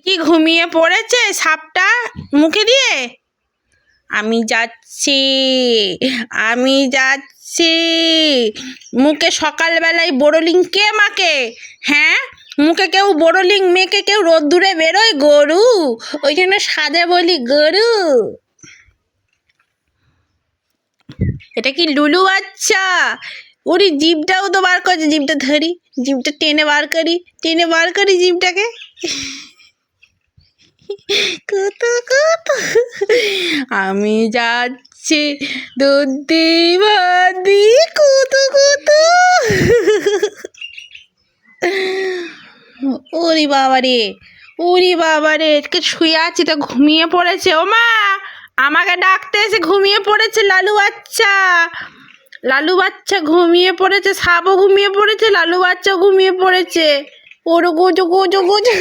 কি ঘুমিয়ে পড়েছে সাপটা মুখে দিয়ে? আমি যাচ্ছি, আমি যাচ্ছি। মুখে সকালবেলায় বোরোলিং কে মাকে? হ্যাঁ, মুখে কেউ বোরোলিং মেখে কেউ রোদ্দুরে বেরোয়? গরু। ওই জন্য সাদে বলি গরু। এটা কি লুলু বাচ্চা? ওরে জিভটাও তো বার করছে, জিভটা ধরি, জিভটা টেনে বার করি, টেনে বার করি জিভটাকে। কুতু কুতু, আমি যাচ্ছি দুধ দি কুতু কুতু। ওরে বাবারে, ওরে বাবারে, আজকে শুয়ে আছি তো ঘুমিয়ে পড়েছে। ও মা, আমাকে ডাকতে এসে ঘুমিয়ে পড়েছে লালু বাচ্চা। লালু বাচ্চা ঘুমিয়ে পড়েছে, সাপও ঘুমিয়ে পড়েছে, লালু বাচ্চাও ঘুমিয়ে পড়েছে। ওরো গোজো গোজো গোজো।